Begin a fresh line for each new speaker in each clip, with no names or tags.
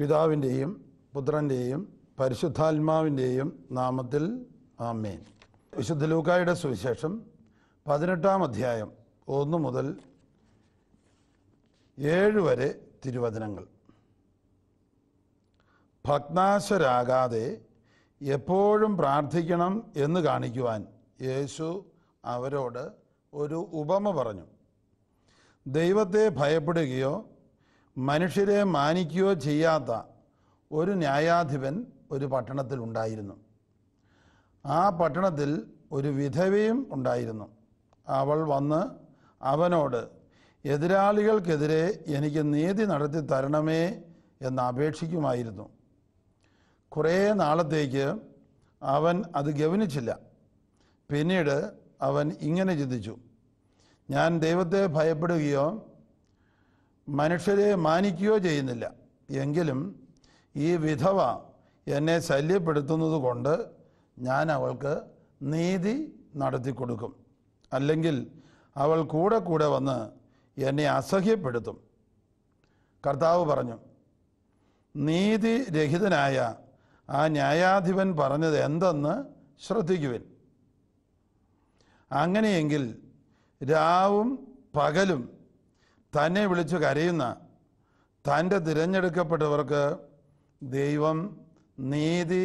പിതാവിൻ്റെയും പുത്രൻ്റെയും പരിശുദ്ധാത്മാവിൻ്റെയും നാമത്തിൽ ആമേൻ. വിശുദ്ധ ലൂക്കായുടെ സുവിശേഷം 18-ാം അധ്യായം 1 മുതൽ 7 വരെ തിരുവചനങ്ങൾ. ഭഗ്നാശരാകാതെ എപ്പോഴും പ്രാർത്ഥിക്കണം എന്ന് കാണിക്കുവാൻ യേശു അവരോട് ഒരു ഉപമ പറഞ്ഞു. ദൈവത്തെ ഭയപ്പെടുകയോ മനുഷ്യരെ മാനിക്കുകയോ ചെയ്യാത്ത ഒരു ന്യായാധിപൻ ഒരു പട്ടണത്തിലുണ്ടായിരുന്നു. ആ പട്ടണത്തിൽ ഒരു വിധവയും ഉണ്ടായിരുന്നു. അവൾ വന്ന് അവനോട്, എതിരാളികൾക്കെതിരെ എനിക്ക് നീതി നടത്തി തരണമേ എന്ന് അപേക്ഷിക്കുമായിരുന്നു. കുറേ നാളത്തേക്ക് അവൻ അത് ഗവനിച്ചില്ല. പിന്നീട് അവൻ ഇങ്ങനെ ചിന്തിച്ചു, ഞാൻ ദൈവത്തെ ഭയപ്പെടുകയോ മനുഷ്യരെ മാനിക്കുകയോ ചെയ്യുന്നില്ല. എങ്കിലും ഈ വിധവ എന്നെ ശല്യപ്പെടുത്തുന്നത് കൊണ്ട് ഞാൻ അവൾക്ക് നീതി നടത്തി കൊടുക്കും. അല്ലെങ്കിൽ അവൾ കൂടെ കൂടെ വന്ന് എന്നെ അസഹ്യപ്പെടുത്തും. കർത്താവ് പറഞ്ഞു, നീതിരഹിതനായ ആ ന്യായാധിപൻ പറഞ്ഞത് എന്തെന്ന് ശ്രദ്ധിക്കുവിൻ. അങ്ങനെയെങ്കിൽ രാവും പകലും തന്നെ വിളിച്ചു കരയുന്ന തൻ്റെ തിരഞ്ഞെടുക്കപ്പെട്ടവർക്ക് ദൈവം നീതി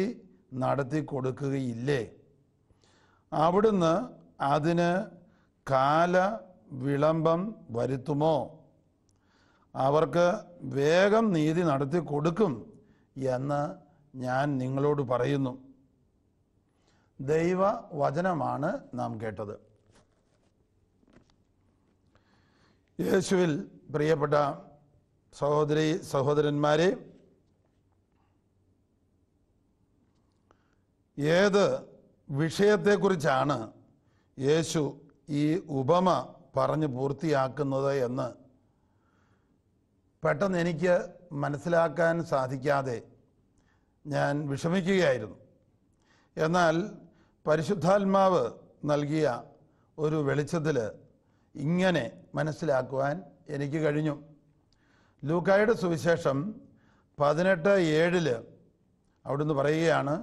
നടത്തി കൊടുക്കുകയില്ലേ? അവിടുന്ന് അതിന് കാല വിളംബം വരുത്തുമോ? അവർക്ക് വേഗം നീതി നടത്തി കൊടുക്കും എന്ന് ഞാൻ നിങ്ങളോട് പറയുന്നു. ദൈവവചനമാണ് നാം കേട്ടത്. യേശുവിൽ പ്രിയപ്പെട്ട സഹോദരി സഹോദരന്മാരെ, ഏത് വിഷയത്തെക്കുറിച്ചാണ് യേശു ഈ ഉപമ പറഞ്ഞ് പൂർത്തിയാക്കുന്നത് എന്ന് പെട്ടെന്ന് എനിക്ക് മനസ്സിലാക്കാൻ സാധിക്കാതെ ഞാൻ വിഷമിക്കുകയായിരുന്നു. എന്നാൽ പരിശുദ്ധാത്മാവ് നൽകിയ ഒരു വെളിച്ചത്തിൽ ഇങ്ങനെ മനസ്സിലാക്കുവാൻ എനിക്ക് കഴിഞ്ഞു. ലൂക്കായുടെ സുവിശേഷം 18:7 അവിടുന്ന് പറയുകയാണ്,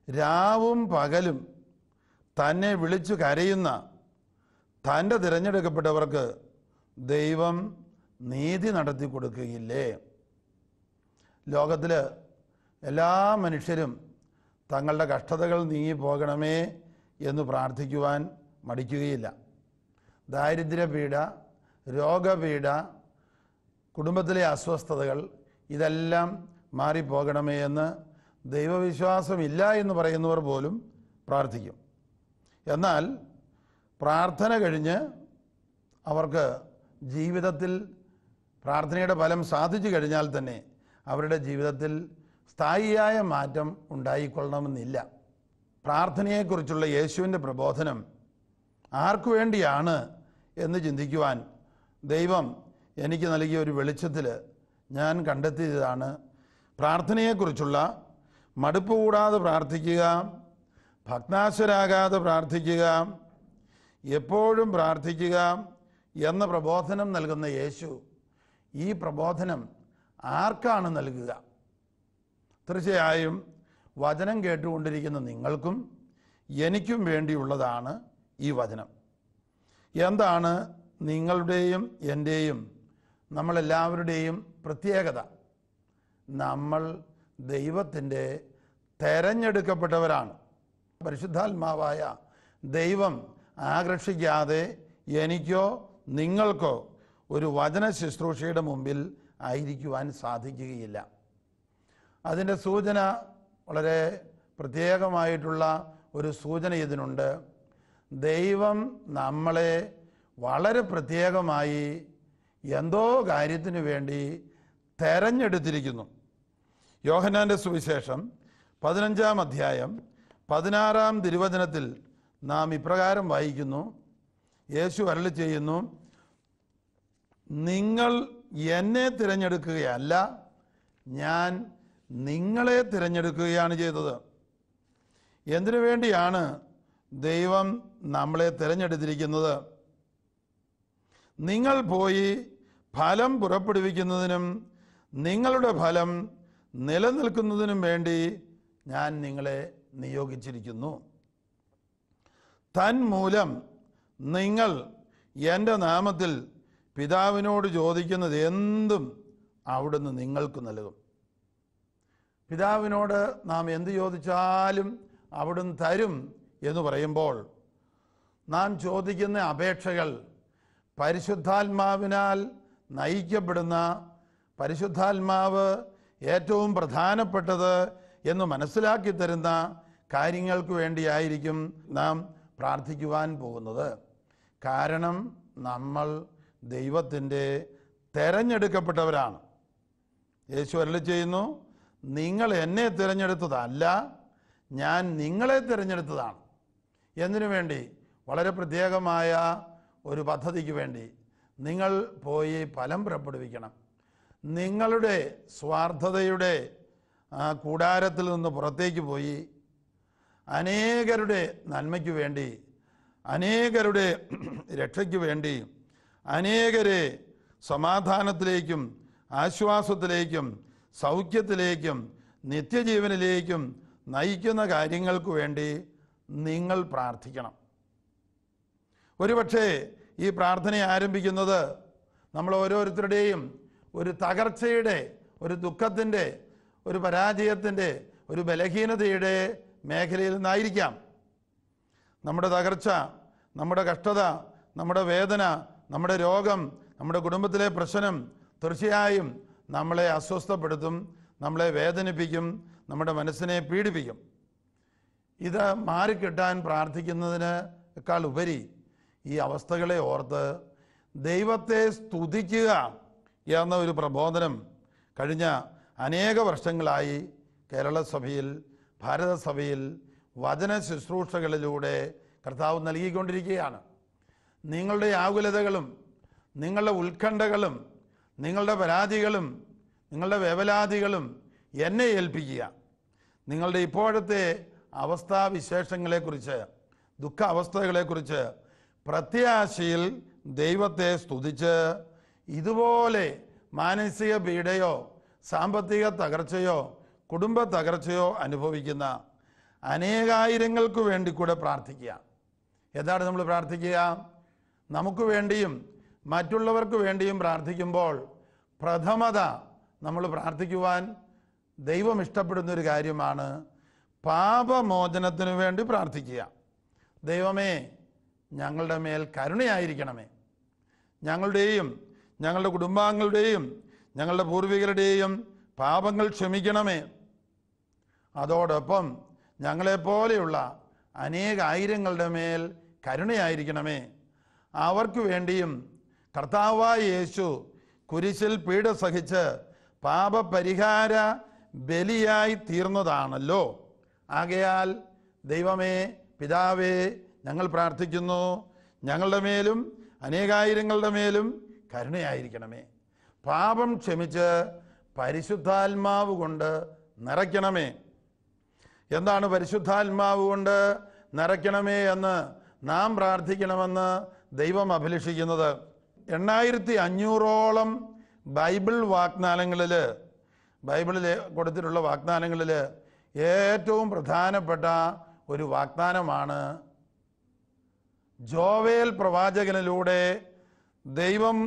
രാവും പകലും തന്നെ വിളിച്ചു കരയുന്ന തൻ്റെ തിരഞ്ഞെടുക്കപ്പെട്ടവർക്ക് ദൈവം നീതി നടത്തി കൊടുക്കുകയില്ലേ? ലോകത്തിൽ എല്ലാ മനുഷ്യരും തങ്ങളുടെ കഷ്ടതകൾ നീങ്ങിപ്പോകണമേ എന്ന് പ്രാർത്ഥിക്കുവാൻ മടിക്കുകയില്ല. ദാരിദ്ര്യപീഡ, രോഗപീഡ, കുടുംബത്തിലെ അസ്വസ്ഥതകൾ ഇതെല്ലാം മാറിപ്പോകണമേ എന്ന് ദൈവവിശ്വാസമില്ല എന്ന് പറയുന്നവർ പോലും പ്രാർത്ഥിക്കും. എന്നാൽ പ്രാർത്ഥന കഴിഞ്ഞ് അവർക്ക് ജീവിതത്തിൽ പ്രാർത്ഥനയുടെ ഫലം സാധിച്ചു കഴിഞ്ഞാൽ തന്നെ അവരുടെ ജീവിതത്തിൽ സ്ഥായിയായ മാറ്റം ഉണ്ടായിക്കൊള്ളണമെന്നില്ല. പ്രാർത്ഥനയെക്കുറിച്ചുള്ള യേശുവിൻ്റെ പ്രബോധനം ആർക്കു വേണ്ടിയാണ് എന്ന് ചിന്തിക്കുവാൻ ദൈവം എനിക്ക് നൽകിയ ഒരു വെളിച്ചത്തിൽ ഞാൻ കണ്ടെത്തിയതാണ് പ്രാർത്ഥനയെക്കുറിച്ചുള്ള മടുപ്പ് കൂടാതെ പ്രാർത്ഥിക്കുക, ഭഗ്നാശരാകാതെ പ്രാർത്ഥിക്കുക, എപ്പോഴും പ്രാർത്ഥിക്കുക എന്ന പ്രബോധനം നൽകുന്ന യേശു ഈ പ്രബോധനം ആർക്കാണ് നൽകുക? തീർച്ചയായും വചനം കേട്ടുകൊണ്ടിരിക്കുന്ന നിങ്ങൾക്കും എനിക്കും വേണ്ടിയുള്ളതാണ് ഈ വചനം. എന്താണ് നിങ്ങളുടെയും എൻ്റെയും നമ്മളെല്ലാവരുടെയും പ്രത്യേകത? നമ്മൾ ദൈവത്തിൻ്റെ തെരഞ്ഞെടുക്കപ്പെട്ടവരാണ്. പരിശുദ്ധാത്മാവായ ദൈവം ആകർഷിക്കാതെ എനിക്കോ നിങ്ങൾക്കോ ഒരു വചന ശുശ്രൂഷയുടെ മുമ്പിൽ ആയിരിക്കുവാൻ സാധിക്കുകയില്ല. അതിൻ്റെ സൂചന, വളരെ പ്രത്യേകമായിട്ടുള്ള ഒരു സൂചന ഇതിനുണ്ട്. ദൈവം നമ്മളെ വളരെ പ്രത്യേകമായി എന്തോ കാര്യത്തിനു വേണ്ടി തെരഞ്ഞെടുത്തിരിക്കുന്നു. യോഹന്നാൻ്റെ സുവിശേഷം 15-ാം അധ്യായം 16-ാം തിരുവചനത്തിൽ നാം ഇപ്രകാരം വായിക്കുന്നു. യേശു അരുളി ചെയ്യുന്നു, നിങ്ങൾ എന്നെ തിരഞ്ഞെടുക്കുകയല്ല, ഞാൻ നിങ്ങളെ തിരഞ്ഞെടുക്കുകയാണ് ചെയ്തത്. എന്തിനു വേണ്ടിയാണ് ദൈവം നമ്മളെ തിരഞ്ഞെടുത്തിരിക്കുന്നത്? നിങ്ങൾ പോയി ഫലം പുറപ്പെടുവിക്കുന്നതിനും നിങ്ങളുടെ ഫലം നിലനിൽക്കുന്നതിനും വേണ്ടി ഞാൻ നിങ്ങളെ നിയോഗിച്ചിരിക്കുന്നു. തന്മൂലം നിങ്ങൾ എൻ്റെ നാമത്തിൽ പിതാവിനോട് ചോദിക്കുന്നത് എന്തും അവിടുന്ന് നിങ്ങൾക്ക് നൽകും. പിതാവിനോട് നാം എന്ത് ചോദിച്ചാലും അവിടുന്ന് തരും എന്ന് പറയുമ്പോൾ നാം ചോദിക്കുന്ന അപേക്ഷകൾ പരിശുദ്ധാത്മാവിനാൽ നയിക്കപ്പെടുന്ന, പരിശുദ്ധാത്മാവ് ഏറ്റവും പ്രധാനപ്പെട്ടത് എന്ന് മനസ്സിലാക്കി തരുന്ന കാര്യങ്ങൾക്ക് വേണ്ടിയായിരിക്കും നാം പ്രാർത്ഥിക്കുവാൻ പോകുന്നത്. കാരണം നമ്മൾ ദൈവത്തിൻ്റെ തിരഞ്ഞെടുക്കപ്പെട്ടവരാണ്. യേശു അരുളി ചെയ്യുന്നു, നിങ്ങൾ എന്നെ തിരഞ്ഞെടുത്തതല്ല, ഞാൻ നിങ്ങളെ തിരഞ്ഞെടുത്തതാണ്. എന്തിനു വേണ്ടി? വളരെ പ്രത്യേകമായ ഒരു പദ്ധതിക്ക് വേണ്ടി. നിങ്ങൾ പോയി ഫലം പുറപ്പെടുവിക്കണം. നിങ്ങളുടെ സ്വാർത്ഥതയുടെ കൂടാരത്തിൽ നിന്ന് പുറത്തേക്ക് പോയി അനേകരുടെ നന്മയ്ക്ക് വേണ്ടി, അനേകരുടെ രക്ഷയ്ക്ക് വേണ്ടി, അനേകരെ സമാധാനത്തിലേക്കും ആശ്വാസത്തിലേക്കും സൗഖ്യത്തിലേക്കും നിത്യജീവനിലേക്കും നയിക്കുന്ന കാര്യങ്ങൾക്ക് വേണ്ടി നിങ്ങൾ പ്രാർത്ഥിക്കണം. ഒരുപക്ഷെ ഈ പ്രാർത്ഥന ആരംഭിക്കുന്നത് നമ്മൾ ഓരോരുത്തരുടെയും ഒരു തകർച്ചയുടെ, ഒരു ദുഃഖത്തിൻ്റെ, ഒരു പരാജയത്തിൻ്റെ, ഒരു ബലഹീനതയുടെ മേഖലയിൽ നിന്നായിരിക്കാം. നമ്മുടെ തകർച്ച, നമ്മുടെ കഷ്ടത, നമ്മുടെ വേദന, നമ്മുടെ രോഗം, നമ്മുടെ കുടുംബത്തിലെ പ്രശ്നം തീർച്ചയായും നമ്മളെ അസ്വസ്ഥപ്പെടുത്തും, നമ്മളെ വേദനിപ്പിക്കും, നമ്മുടെ മനസ്സിനെ പീഡിപ്പിക്കും. ഇത് മാറിക്കിട്ടാൻ പ്രാർത്ഥിക്കുന്നതിനേക്കാൾ ഉപരി ഈ അവസ്ഥകളെ ഓർത്ത് ദൈവത്തെ സ്തുതിക്കുക എന്ന ഒരു പ്രബോധനം കഴിഞ്ഞ അനേക വർഷങ്ങളായി കേരള സഭയിൽ, ഭാരതസഭയിൽ വചന ശുശ്രൂഷകളിലൂടെ കർത്താവ് നൽകിക്കൊണ്ടിരിക്കുകയാണ്. നിങ്ങളുടെ ആകുലതകളും നിങ്ങളുടെ ഉത്കണ്ഠകളും നിങ്ങളുടെ പരാതികളും നിങ്ങളുടെ വേവലാതികളും എന്നെ ഏൽപ്പിക്കുക. നിങ്ങളുടെ ഇപ്പോഴത്തെ അവസ്ഥാവിശേഷങ്ങളെക്കുറിച്ച്, ദുഃഖ അവസ്ഥകളെക്കുറിച്ച് പ്രത്യാശയിൽ ദൈവത്തെ സ്തുതിച്ച്, ഇതുപോലെ മാനസിക പീഡയോ സാമ്പത്തിക തകർച്ചയോ കുടുംബ തകർച്ചയോ അനുഭവിക്കുന്ന അനേകായിരങ്ങൾക്ക് വേണ്ടി കൂടെ പ്രാർത്ഥിക്കുക. എന്താണ് നമ്മൾ പ്രാർത്ഥിക്കുക? നമുക്ക് വേണ്ടിയും മറ്റുള്ളവർക്ക് വേണ്ടിയും പ്രാർത്ഥിക്കുമ്പോൾ പ്രഥമത നമ്മൾ പ്രാർത്ഥിക്കുവാൻ ദൈവം ഇഷ്ടപ്പെടുന്നൊരു കാര്യമാണ് പാപമോചനത്തിനു വേണ്ടി പ്രാർത്ഥിക്കുക. ദൈവമേ, ഞങ്ങളുടെ മേൽ കരുണയായിരിക്കണമേ. ഞങ്ങളുടെയും ഞങ്ങളുടെ കുടുംബാംഗങ്ങളുടെയും ഞങ്ങളുടെ പൂർവികരുടെയും പാപങ്ങൾ ക്ഷമിക്കണമേ. അതോടൊപ്പം ഞങ്ങളെപ്പോലെയുള്ള അനേകായിരങ്ങളുടെ മേൽ കരുണയായിരിക്കണമേ. അവർക്ക് വേണ്ടിയും കർത്താവായ യേശു കുരിശിൽ പീഡ സഹിച്ച് പാപപരിഹാര ബലിയായി തീർന്നതാണല്ലോ. ആകയാൽ ദൈവമേ, പിതാവേ, ഞങ്ങൾ പ്രാർത്ഥിക്കുന്നു, ഞങ്ങളുടെ മേലും അനേകായിരങ്ങളുടെ മേലും കരുണയായിരിക്കണമേ. പാപം ക്ഷമിച്ച് പരിശുദ്ധാത്മാവ് കൊണ്ട് നിറയ്ക്കണമേ. എന്താണ് പരിശുദ്ധാത്മാവ് കൊണ്ട് നിറയ്ക്കണമേ എന്ന് നാം പ്രാർത്ഥിക്കണമെന്ന് ദൈവം അഭിലഷിക്കുന്നത്? 8500ഓളം ബൈബിൾ വാഗ്ദാനങ്ങളിൽ, ബൈബിളിൽ കൊടുത്തിട്ടുള്ള വാഗ്ദാനങ്ങളിൽ ഏറ്റവും പ്രധാനപ്പെട്ട ഒരു വാഗ്ദാനമാണ് ജോവേൽ പ്രവാചകനിലൂടെ ദൈവം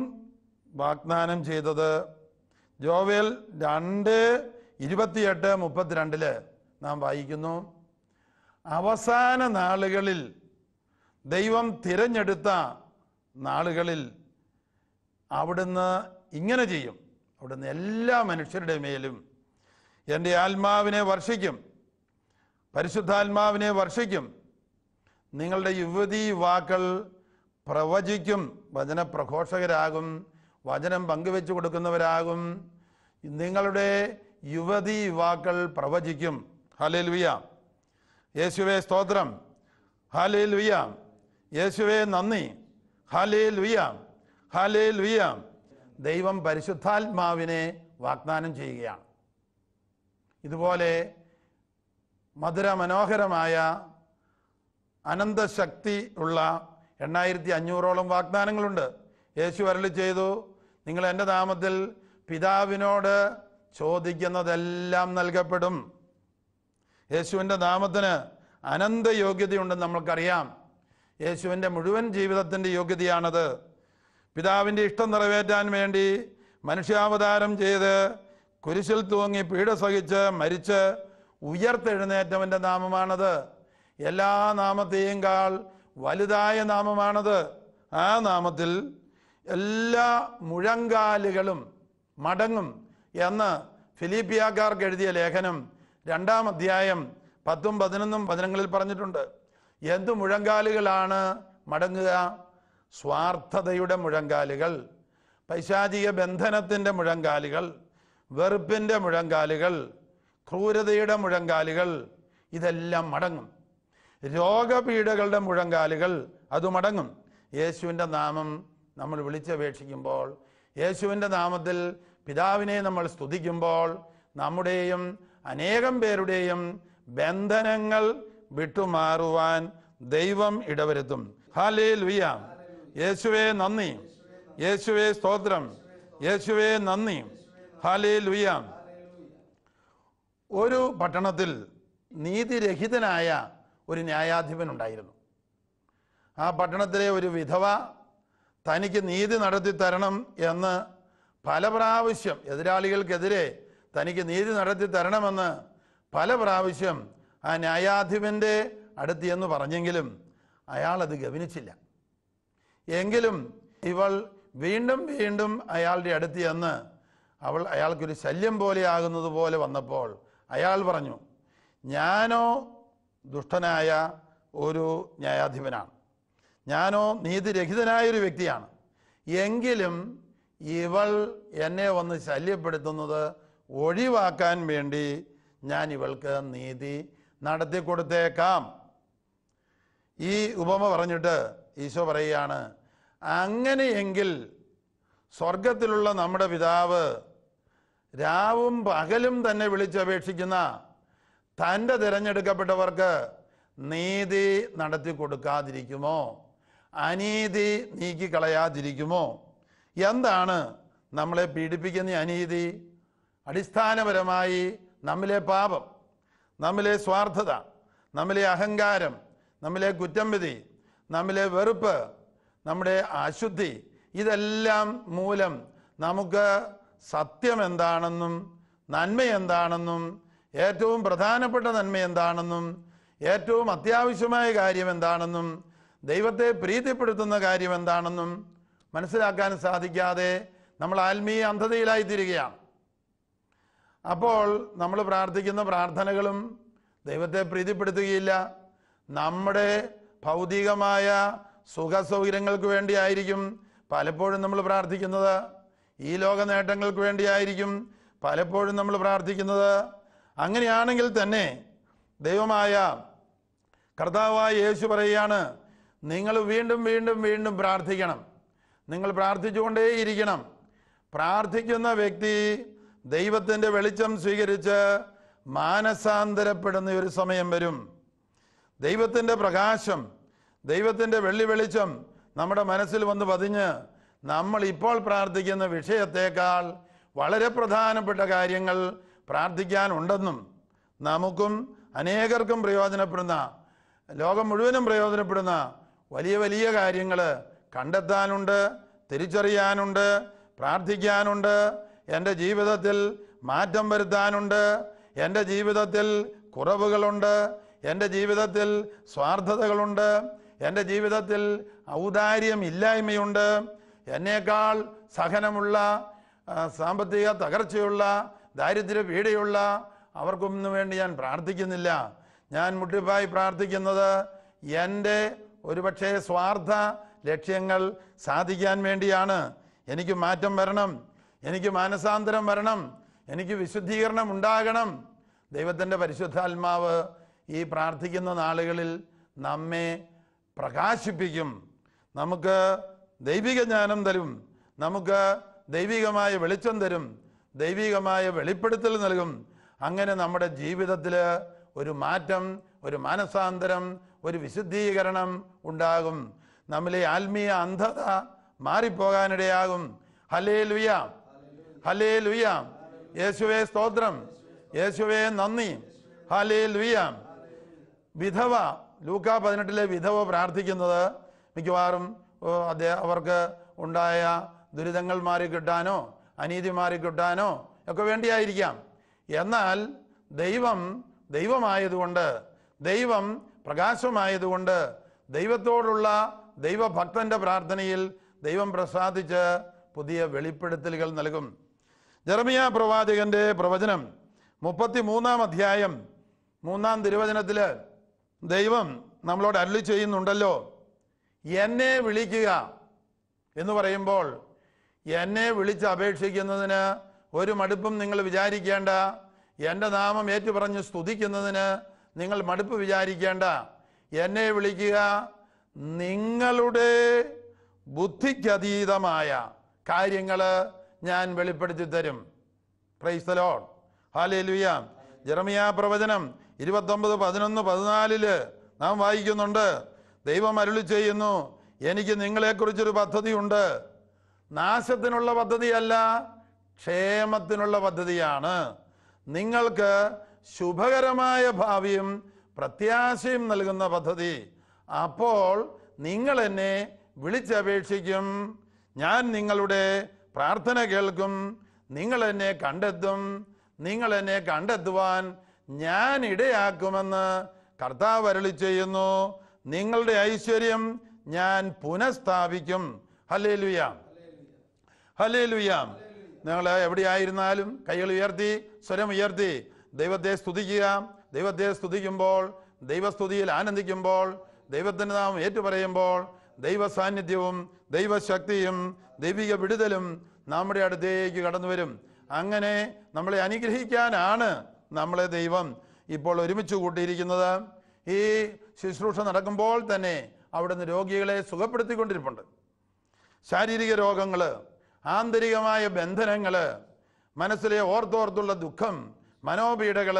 വാഗ്ദാനം ചെയ്തത്. ജോവേൽ 2:28-32 നാം വായിക്കുന്നു, അവസാന നാളുകളിൽ ദൈവം തിരഞ്ഞെടുത്ത നാളുകളിൽ അവിടുന്ന് ഇങ്ങനെ ചെയ്യും. അവിടുന്ന് എല്ലാ മനുഷ്യരുടെ മേലും എൻ്റെ ആത്മാവിനെ വർഷിക്കും, പരിശുദ്ധാത്മാവിനെ വർഷിക്കും. നിങ്ങളുടെ യുവതി യുവാക്കൾ പ്രവചിക്കും, വചനപ്രഘോഷകരാകും, വചനം പങ്കുവെച്ചു കൊടുക്കുന്നവരാകും. നിങ്ങളുടെ യുവതി യുവാക്കൾ പ്രവചിക്കും. ഹല്ലേലൂയ, യേശുവേ സ്തോത്രം, ഹല്ലേലൂയ, യേശുവേ നന്ദി, ഹല്ലേലൂയ, ഹല്ലേലൂയ. ദൈവം പരിശുദ്ധാത്മാവിനെ വാഗ്ദാനം ചെയ്യുകയാണ്. ഇതുപോലെ മധുര മനോഹരമായ അനന്തശക്തി ഉള്ള 8500ഓളം വാഗ്ദാനങ്ങളുണ്ട്. യേശു അരുളി ചെയ്തു, നിങ്ങൾ എൻ്റെ നാമത്തിൽ പിതാവിനോട് ചോദിക്കുന്നതെല്ലാം നൽകപ്പെടും. യേശുവിൻ്റെ നാമത്തിന് അനന്ത യോഗ്യതയുണ്ടെന്ന് നമ്മൾക്കറിയാം. യേശുവിൻ്റെ മുഴുവൻ ജീവിതത്തിൻ്റെ യോഗ്യതയാണത്. പിതാവിൻ്റെ ഇഷ്ടം നിറവേറ്റാൻ വേണ്ടി മനുഷ്യാവതാരം ചെയ്ത് കുരിശിൽ തൂങ്ങി പീഡ സഹിച്ച് മരിച്ച് ഉയർത്തെഴുന്നേറ്റവൻ്റെ നാമമാണത്. എല്ലാ നാമത്തെയും കാൾ വലുതായ നാമമാണത്. ആ നാമത്തിൽ എല്ലാ മുഴങ്കാലുകളും മടങ്ങും എന്ന് ഫിലിപ്പിയാക്കാർക്ക് എഴുതിയ ലേഖനം 2-ാം അധ്യായം 10, 11 വചനങ്ങളിൽ പറഞ്ഞിട്ടുണ്ട്. എന്തു മുഴങ്കാലുകളാണ് മടങ്ങുക? സ്വാർത്ഥതയുടെ മുഴങ്കാലുകൾ, പൈശാചിക ബന്ധനത്തിൻ്റെ മുഴങ്കാലുകൾ, വെറുപ്പിൻ്റെ മുഴങ്കാലുകൾ, ക്രൂരതയുടെ മുഴങ്കാലുകൾ, ഇതെല്ലാം മടങ്ങും. രോഗപീഠകളുടെ മുഴങ്കാലുകൾ അത് മടങ്ങും. യേശുവിൻ്റെ നാമം നമ്മൾ വിളിച്ചപേക്ഷിക്കുമ്പോൾ, യേശുവിൻ്റെ നാമത്തിൽ പിതാവിനെ നമ്മൾ സ്തുതിക്കുമ്പോൾ നമ്മുടെയും അനേകം പേരുടെയും ബന്ധനങ്ങൾ വിട്ടുമാറുവാൻ ദൈവം ഇടവരുത്തും. ഹല്ലേലൂയ. യേശുവേ നന്ദി, യേശുവേ സ്തോത്രം, യേശുവേ നന്ദി. ഹല്ലേലൂയ. ഒരു പട്ടണത്തിൽ നീതിരഹിതനായ ഒരു ന്യായാധിപൻ ഉണ്ടായിരുന്നു. ആ പട്ടണത്തിലെ ഒരു വിധവ തനിക്ക് നീതി നടത്തി തരണം എന്ന് പല പ്രാവശ്യം, എതിരാളികൾക്കെതിരെ തനിക്ക് നീതി നടത്തി തരണമെന്ന് പല പ്രാവശ്യം ആ ന്യായാധിപൻ്റെ അടുത്ത് എന്ന് പറഞ്ഞെങ്കിലും അയാൾ അത് ഗവനിച്ചില്ല. എങ്കിലും ഇവൾ വീണ്ടും വീണ്ടും അയാളുടെ അടുത്ത് ചെന്ന് അയാൾക്കൊരു ശല്യം പോലെ ആകുന്നത് പോലെ വന്നപ്പോൾ അയാൾ പറഞ്ഞു, ഞാനോ ദുഷ്ടനായ ഒരു ന്യായാധിപനാണ്, ഞാനോ നീതിരഹിതനായൊരു വ്യക്തിയാണ്, എങ്കിലും ഇവൾ എന്നെ വന്ന് ശല്യപ്പെടുത്തുന്നത് ഒഴിവാക്കാൻ വേണ്ടി ഞാൻ ഇവൾക്ക് നീതി നടത്തി കൊടുത്തേക്കാം. ഈ ഉപമ പറഞ്ഞിട്ട് ഈശോ പറയുകയാണ്, അങ്ങനെയെങ്കിൽ സ്വർഗത്തിലുള്ള നമ്മുടെ പിതാവ് രാവും പകലും തന്നെ വിളിച്ചപേക്ഷിക്കുന്ന തൻ്റെ തിരഞ്ഞെടുക്കപ്പെട്ടവർക്ക് നീതി നടത്തി കൊടുക്കാതിരിക്കുമോ? അനീതി നീക്കിക്കളയാതിരിക്കുമോ? എന്താണ് നമ്മളെ പീഡിപ്പിക്കുന്ന അനീതി? അടിസ്ഥാനപരമായി നമ്മിലെ പാപം, നമ്മിലെ സ്വാർത്ഥത, നമ്മിലെ അഹങ്കാരം, നമ്മിലെ കുറ്റംവിധി, നമ്മിലെ വെറുപ്പ്, നമ്മുടെ അശുദ്ധി, ഇതെല്ലാം മൂലം നമുക്ക് സത്യം എന്താണെന്നും നന്മ എന്താണെന്നും ഏറ്റവും പ്രധാനപ്പെട്ട നന്മ എന്താണെന്നും ഏറ്റവും അത്യാവശ്യമായ കാര്യം എന്താണെന്നും ദൈവത്തെ പ്രീതിപ്പെടുത്തുന്ന കാര്യം എന്താണെന്നും മനസ്സിലാക്കാൻ സാധിക്കാതെ നമ്മൾ ആത്മീയ അന്ധതയിലായിത്തീരുകയാണ്. അപ്പോൾ നമ്മൾ പ്രാർത്ഥിക്കുന്ന പ്രാർത്ഥനകളും ദൈവത്തെ പ്രീതിപ്പെടുത്തുകയില്ല. നമ്മുടെ ഭൗതികമായ സുഖസൗകര്യങ്ങൾക്ക് വേണ്ടിയായിരിക്കും പലപ്പോഴും നമ്മൾ പ്രാർത്ഥിക്കുന്നത്. ഈ ലോക നേട്ടങ്ങൾക്ക് വേണ്ടിയായിരിക്കും പലപ്പോഴും നമ്മൾ പ്രാർത്ഥിക്കുന്നത്. അങ്ങനെയാണെങ്കിൽ തന്നെ ദൈവമായ കർത്താവായ യേശു പറയുകയാണ്, നിങ്ങൾ വീണ്ടും വീണ്ടും വീണ്ടും പ്രാർത്ഥിക്കണം, നിങ്ങൾ പ്രാർത്ഥിച്ചുകൊണ്ടേയിരിക്കണം. പ്രാർത്ഥിക്കുന്ന വ്യക്തി ദൈവത്തിൻ്റെ വെളിച്ചം സ്വീകരിച്ച് മാനസാന്തരപ്പെടുന്ന ഒരു സമയം വരും. ദൈവത്തിൻ്റെ പ്രകാശം, ദൈവത്തിൻ്റെ വെള്ളിവെളിച്ചം നമ്മുടെ മനസ്സിൽ വന്ന് പതിഞ്ഞ് നമ്മൾ ഇപ്പോൾ പ്രാർത്ഥിക്കുന്ന വിഷയത്തേക്കാൾ വളരെ പ്രധാനപ്പെട്ട കാര്യങ്ങൾ പ്രാർത്ഥിക്കാനുണ്ടെന്നും നമുക്കും അനേകർക്കും പ്രയോജനപ്പെടുന്ന, ലോകം മുഴുവനും പ്രയോജനപ്പെടുന്ന വലിയ വലിയ കാര്യങ്ങൾ കണ്ടെത്താനുണ്ട്, തിരിച്ചറിയാനുണ്ട്, പ്രാർത്ഥിക്കാനുണ്ട്. എൻ്റെ ജീവിതത്തിൽ മാറ്റം വരുത്താനുണ്ട്, എൻ്റെ ജീവിതത്തിൽ കുറവുകളുണ്ട്, എൻ്റെ ജീവിതത്തിൽ സ്വാർത്ഥതകളുണ്ട്, എൻ്റെ ജീവിതത്തിൽ ഔദാര്യം ഇല്ലായ്മയുണ്ട്, എന്നേക്കാൾ സഹനമുള്ള, സാമ്പത്തിക തകർച്ചയുള്ള, ദാരിദ്ര്യ പീഡയുള്ള അവർക്കൊന്നും വേണ്ടി ഞാൻ പ്രാർത്ഥിക്കുന്നില്ല. ഞാൻ മുട്ടിപ്പായി പ്രാർത്ഥിക്കുന്നത് എൻ്റെ ഒരുപക്ഷെ സ്വാർത്ഥ ലക്ഷ്യങ്ങൾ സാധിക്കാൻ വേണ്ടിയാണ്. എനിക്ക് മാറ്റം വരണം, എനിക്ക് മാനസാന്തരം വരണം, എനിക്ക് വിശുദ്ധീകരണം ഉണ്ടാകണം. ദൈവത്തിൻ്റെ പരിശുദ്ധാത്മാവ് ഈ പ്രാർത്ഥിക്കുന്ന നാളുകളിൽ നമ്മെ പ്രകാശിപ്പിക്കും, നമുക്ക് ദൈവിക ജ്ഞാനം തരും, നമുക്ക് ദൈവികമായ വെളിച്ചം തരും, ദൈവികമായ വെളിപ്പെടുത്തൽ നൽകും. അങ്ങനെ നമ്മുടെ ജീവിതത്തിൽ ഒരു മാറ്റം, ഒരു മാനസാന്തരം, ഒരു വിശുദ്ധീകരണം ഉണ്ടാകും. നമ്മിലെ ആത്മീയ അന്ധത മാറിപ്പോകാനിടയാകും. Hallelujah, hallelujah. യേശുവേ സ്തോത്രം, യേശുവേ നന്ദി, ഹല്ലേലൂയ. വിധവ, ലൂക്കാ 18 വിധവ പ്രാർത്ഥിക്കുന്നത് മിക്കവാറും അവർക്ക് ഉണ്ടായ ദുരിതങ്ങൾ മാറിക്കിട്ടാനോ അനീതി മാറിക്കിട്ടാനോ ഒക്കെ വേണ്ടിയായിരിക്കാം. എന്നാൽ ദൈവമായതുകൊണ്ട്, ദൈവം പ്രകാശമായതുകൊണ്ട്, ദൈവത്തോടുള്ള ദൈവഭക്തന്റെ പ്രാർത്ഥനയിൽ ദൈവം പ്രസാദിച്ച് പുതിയ വെളിപ്പെടുത്തലുകൾ നൽകും. ജെറമിയാ പ്രവാചകന്റെ പ്രവചനം 33-ാം അധ്യായം 3-ാം തിരുവചനത്തില് ദൈവം നമ്മളോട് അരുളി ചെയ്യുന്നുണ്ടല്ലോ, എന്നെ വിളിക്കുക എന്ന് പറയുമ്പോൾ എന്നെ വിളിച്ച് അപേക്ഷിക്കുന്നതിന് ഒരു മടുപ്പും നിങ്ങൾ വിചാരിക്കേണ്ട. എൻ്റെ നാമം ഏറ്റുപറഞ്ഞ് സ്തുതിക്കുന്നതിന് നിങ്ങൾ മടുപ്പ് വിചാരിക്കേണ്ട. എന്നെ വിളിക്കുക, നിങ്ങളുടെ ബുദ്ധിക്കതീതമായ കാര്യങ്ങൾ ഞാൻ വെളിപ്പെടുത്തി തരും. Praise the Lord, hallelujah. Jeremiah പ്രവചനം 29:11-14 നാം വായിക്കുന്നുണ്ട്. ദൈവം അരുളി ചെയ്യുന്നു, എനിക്ക് നിങ്ങളെക്കുറിച്ചൊരു പദ്ധതിയുണ്ട്. നാശത്തിനുള്ള പദ്ധതിയല്ല, ക്ഷേമത്തിനുള്ള പദ്ധതിയാണ്. നിങ്ങൾക്ക് ശുഭകരമായ ഭാവിയും പ്രത്യാശയും നൽകുന്ന പദ്ധതി. അപ്പോൾ നിങ്ങൾ എന്നെ വിളിച്ചപേക്ഷിക്കും, ഞാൻ നിങ്ങളുടെ പ്രാർത്ഥന കേൾക്കും, നിങ്ങൾ എന്നെ കണ്ടെത്തും, നിങ്ങൾ എന്നെ കണ്ടെത്തുവാൻ ഞാൻ ഇടയാക്കുമെന്ന് കർത്താവ് അരുളി ചെയ്യുന്നു. നിങ്ങളുടെ ഐശ്വര്യം ഞാൻ പുനഃസ്ഥാപിക്കും. Hallelujah, hallelujah. നിങ്ങൾ എവിടെയായിരുന്നാലും കൈകൾ ഉയർത്തി, സ്വരം ഉയർത്തി ദൈവത്തെ സ്തുതിക്കുക. ദൈവത്തെ സ്തുതിക്കുമ്പോൾ, ദൈവസ്തുതിയിൽ ആനന്ദിക്കുമ്പോൾ, ദൈവത്തിൻ്റെ നാമം ഏറ്റുപറയുമ്പോൾ ദൈവ സാന്നിധ്യവും ദൈവശക്തിയും ദൈവിക വിടുതലും നമ്മുടെ അടുത്തേക്ക് കടന്നു വരും. അങ്ങനെ നമ്മളെ അനുഗ്രഹിക്കാനാണ് നമ്മളെ ദൈവം ഇപ്പോൾ ഒരുമിച്ച് കൂട്ടിയിരിക്കുന്നത്. ഈ ശുശ്രൂഷ നടക്കുമ്പോൾ തന്നെ അവിടുന്ന് രോഗികളെ സുഖപ്പെടുത്തിക്കൊണ്ടിരിപ്പുണ്ട്. ശാരീരിക രോഗങ്ങൾ, ആന്തരികമായ ബന്ധനങ്ങൾ, മനസ്സിലെ ഓർത്തോർത്തുള്ള ദുഃഖം, മനോപീഡകൾ,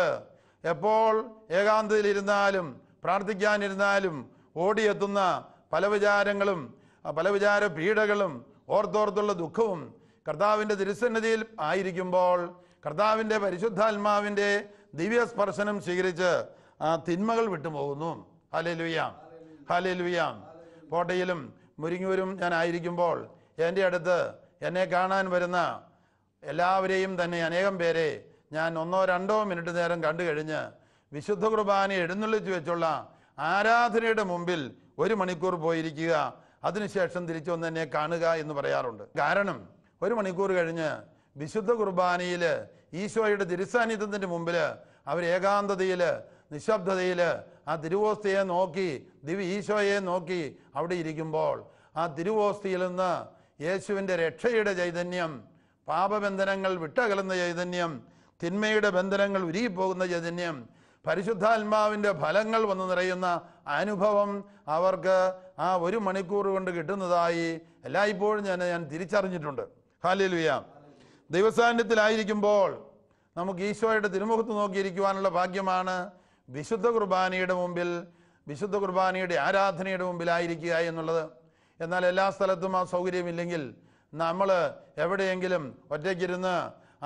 എപ്പോൾ ഏകാന്തതയിലിരുന്നാലും പ്രാർത്ഥിക്കാനിരുന്നാലും ഓടിയെത്തുന്ന പല വിചാരങ്ങളും പല വിചാര പീഡകളും ഓർത്തോർത്തുള്ള ദുഃഖവും കർത്താവിൻ്റെ തിരുസന്നിധിയിൽ ആയിരിക്കുമ്പോൾ കർത്താവിൻ്റെ പരിശുദ്ധാത്മാവിൻ്റെ ദിവ്യസ്പർശനം സ്വീകരിച്ച് ആ തിന്മകൾ വിട്ടുപോകുന്നു. Hallelujah, hallelujah. കോട്ടയിലും മുരിങ്ങൂരും ഞാൻ ആയിരിക്കുമ്പോൾ എൻ്റെ അടുത്ത് എന്നെ കാണാൻ വരുന്ന എല്ലാവരെയും തന്നെ അനേകം പേരെ ഞാൻ 1-2 മിനിറ്റ് നേരം കണ്ടു കഴിഞ്ഞ് വിശുദ്ധ കുർബാന എഴുന്നള്ളിച്ച് വെച്ചുള്ള ആരാധനയുടെ മുമ്പിൽ 1 മണിക്കൂർ പോയിരിക്കുക, അതിനുശേഷം തിരിച്ചു വന്ന് എന്നെ കാണുക എന്ന് പറയാറുണ്ട്. കാരണം 1 മണിക്കൂർ കഴിഞ്ഞ് വിശുദ്ധ കുർബാനയിൽ ഈശോയുടെ തിരുസാന്നിധ്യത്തിൻ്റെ മുമ്പിൽ അവർ ഏകാന്തതയിൽ, നിശബ്ദതയിൽ ആ തിരുവോസ്തിയെ നോക്കി, ഈശോയെ നോക്കി അവിടെ ഇരിക്കുമ്പോൾ ആ തിരുവോസ്തിയിൽ നിന്ന് യേശുവിൻ്റെ രക്ഷയുടെ ചൈതന്യം, പാപബന്ധനങ്ങൾ വിട്ടകലുന്ന ചൈതന്യം, തിന്മയുടെ ബന്ധനങ്ങൾ ഉരുകിപ്പോകുന്ന ചൈതന്യം, പരിശുദ്ധാത്മാവിൻ്റെ ഫലങ്ങൾ വന്നു നിറയുന്ന അനുഭവം അവർക്ക് ആ 1 മണിക്കൂർ കൊണ്ട് കിട്ടുന്നതായി എല്ലായ്പ്പോഴും ഞാൻ തിരിച്ചറിഞ്ഞിട്ടുണ്ട്. ഹല്ലേലൂയ. ദൈവസാന്നിധ്യത്തിലായിരിക്കുമ്പോൾ നമുക്ക് ഈശോയുടെ തിരുമുഖത്ത് നോക്കിയിരിക്കുവാനുള്ള ഭാഗ്യമാണ് വിശുദ്ധ കുർബാനയുടെ മുമ്പിൽ, വിശുദ്ധ കുർബാനയുടെ ആരാധനയുടെ മുമ്പിലായിരിക്കുക എന്നുള്ളത്. എന്നാൽ എല്ലാ സ്ഥലത്തും ആ സൗകര്യമില്ലെങ്കിൽ നമ്മൾ എവിടെയെങ്കിലും ഒറ്റയ്ക്കിരുന്ന്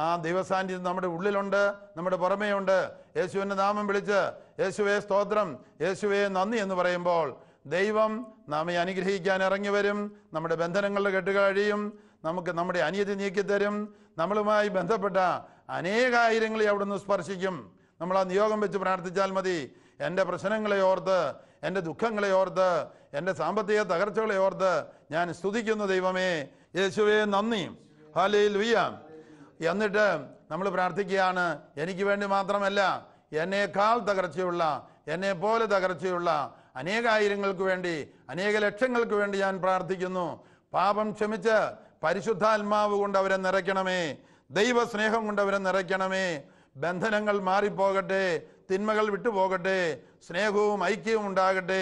ആ ദൈവസാന്നിധ്യം നമ്മുടെ ഉള്ളിലുണ്ട്, നമ്മുടെ പുറമേയുണ്ട്. യേശുവിൻ്റെ നാമം വിളിച്ച് യേശുവേ സ്തോത്രം, യേശുവേ നന്ദി എന്ന് പറയുമ്പോൾ ദൈവം നമ്മെ അനുഗ്രഹിക്കാൻ ഇറങ്ങി വരും. നമ്മുടെ ബന്ധനങ്ങളുടെ കെട്ടുകൾ അഴിയും, നമുക്ക് നമ്മുടെ അനീതി നീക്കിത്തരും. നമ്മളുമായി ബന്ധപ്പെട്ട അനേകായിരങ്ങളെ അവിടുന്ന് സ്പർശിക്കും. നമ്മൾ ആ നിയോഗം വെച്ച് പ്രാർത്ഥിച്ചാൽ മതി. എൻ്റെ പ്രശ്നങ്ങളെ ഓർത്ത്, എൻ്റെ ദുഃഖങ്ങളെ ഓർത്ത്, എൻ്റെ സാമ്പത്തിക തകർച്ചകളെ ഓർത്ത് ഞാൻ സ്തുതിക്കുന്നു ദൈവമേ, യേശുവേ നന്ദി, ഹല്ലേലൂയ. എന്നിട്ട് നമ്മൾ പ്രാർത്ഥിക്കുകയാണ്, എനിക്ക് വേണ്ടി മാത്രമല്ല, എന്നേക്കാൾ തകർച്ചയുള്ള, എന്നെ പോലെ തകർച്ചയുള്ള അനേകായിരങ്ങൾക്ക് വേണ്ടി, അനേക ലക്ഷങ്ങൾക്ക് വേണ്ടി ഞാൻ പ്രാർത്ഥിക്കുന്നു. പാപം ക്ഷമിച്ച് പരിശുദ്ധാത്മാവ് കൊണ്ട് അവരെ നിറയ്ക്കണമേ, ദൈവസ്നേഹം കൊണ്ട് അവരെ നിറയ്ക്കണമേ. ബന്ധനങ്ങൾ മാറിപ്പോകട്ടെ, തിന്മകൾ വിട്ടുപോകട്ടെ, സ്നേഹവും ഐക്യവും ഉണ്ടാകട്ടെ,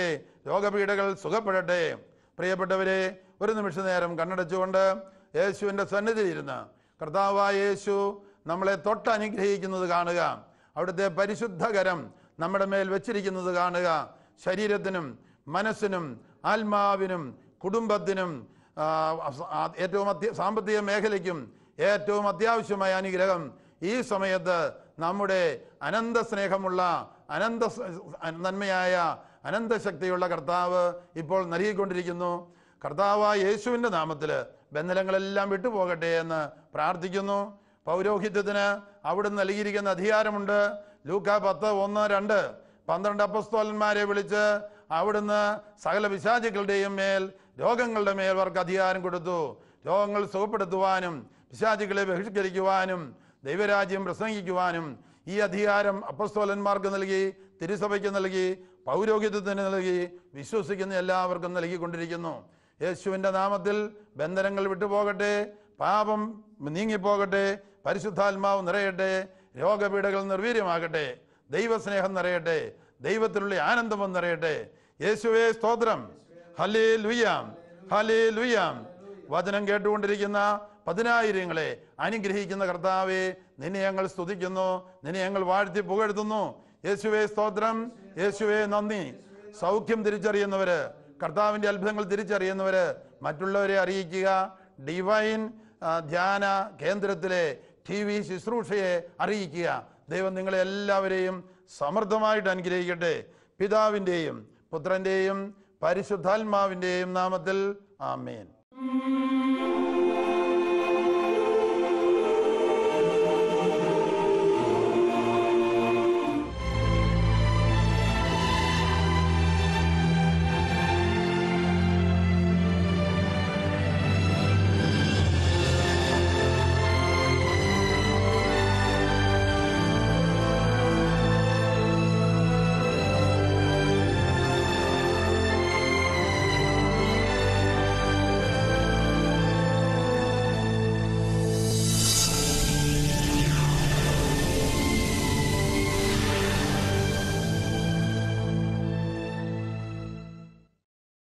രോഗപീഠകൾ സുഖപ്പെടട്ടെ. പ്രിയപ്പെട്ടവരെ, 1 നിമിഷ നേരം കണ്ണടച്ചുകൊണ്ട് യേശുവിൻ്റെ സന്നിധിയിൽ ഇരുന്ന് കർത്താവായ യേശു നമ്മളെ തൊട്ട് അനുഗ്രഹിക്കുന്നത് കാണുക. അവിടുത്തെ പരിശുദ്ധകരം നമ്മുടെ മേൽ വെച്ചിരിക്കുന്നത് കാണുക. ശരീരത്തിനും മനസ്സിനും ആത്മാവിനും കുടുംബത്തിനും ഏറ്റവും സാമ്പത്തിക മേഖലയ്ക്കും ഏറ്റവും അത്യാവശ്യമായ അനുഗ്രഹം ഈ സമയത്ത് നമ്മുടെ അനന്ത സ്നേഹമുള്ള നന്മയായ അനന്തശക്തിയുള്ള കർത്താവ് ഇപ്പോൾ നൽകിക്കൊണ്ടിരിക്കുന്നു. കർത്താവായ യേശുവിൻ്റെ നാമത്തിൽ ബന്ധനങ്ങളെല്ലാം വിട്ടുപോകട്ടെ എന്ന് പ്രാർത്ഥിക്കുന്നു. പൗരോഹിത്യത്തിന് അവിടുന്ന് നൽകിയിരിക്കുന്ന അധികാരമുണ്ട്. ലൂക്കാ 10:1-2 12 അപ്പസ്തോലന്മാരെ വിളിച്ച് അവിടുന്ന് സകല പിശാചുക്കളുടെയും മേൽ, രോഗങ്ങളുടെ മേൽ അവർക്ക് അധികാരം കൊടുത്തു. രോഗങ്ങൾ സുഖപ്പെടുത്തുവാനും പിശാചുക്കളെ ബഹിഷ്കരിക്കുവാനും ദൈവരാജ്യം പ്രസംഗിക്കുവാനും ഈ അധികാരം അപ്പസ്തോലന്മാർക്ക് നൽകി, തിരുസഭയ്ക്ക് നൽകി, പൗരോഹിത്യത്തിന് നൽകി, വിശ്വസിക്കുന്ന എല്ലാവർക്കും നൽകിക്കൊണ്ടിരിക്കുന്നു. യേശുവിൻ്റെ നാമത്തിൽ ബന്ധനങ്ങൾ വിട്ടുപോകട്ടെ, പാപം നീങ്ങിപ്പോകട്ടെ, പരിശുദ്ധാത്മാവ് നിറയട്ടെ, രോഗപീഠകൾ നിർവീര്യമാകട്ടെ, ദൈവസ്നേഹം നിറയട്ടെ, ദൈവത്തിലുള്ള ആനന്ദം നിറയട്ടെ. യേശുവേ സ്തോത്രം. Hallelujah, hallelujah. വചനം കേട്ടുകൊണ്ടിരിക്കുന്ന പതിനായിരങ്ങളെ അനുഗ്രഹിക്കുന്ന കർത്താവേ, നിന്നെ ഞങ്ങൾ സ്തുതിക്കുന്നു, നിന്നെ ഞങ്ങൾ വാഴ്ത്തി പുകഴ്ത്തുന്നു. യേശുവേ സ്തോത്രം, യേശുവേ നന്ദി. സൗഖ്യം തിരിച്ചറിയുന്നവര്, കർത്താവിൻ്റെ അത്ഭുതങ്ങൾ തിരിച്ചറിയുന്നവര് മറ്റുള്ളവരെ അറിയിക്കുക. ഡിവൈൻ ധ്യാന കേന്ദ്രത്തിലെ TV ശുശ്രൂഷയെ അറിയിക്കുക. ദൈവം നിങ്ങളെ എല്ലാവരെയും സമൃദ്ധമായിട്ട് അനുഗ്രഹിക്കട്ടെ. പിതാവിൻ്റെയും പുത്രൻ്റെയും പരിശുദ്ധാത്മാവിൻ്റെയും നാമത്തിൽ ആമേൻ.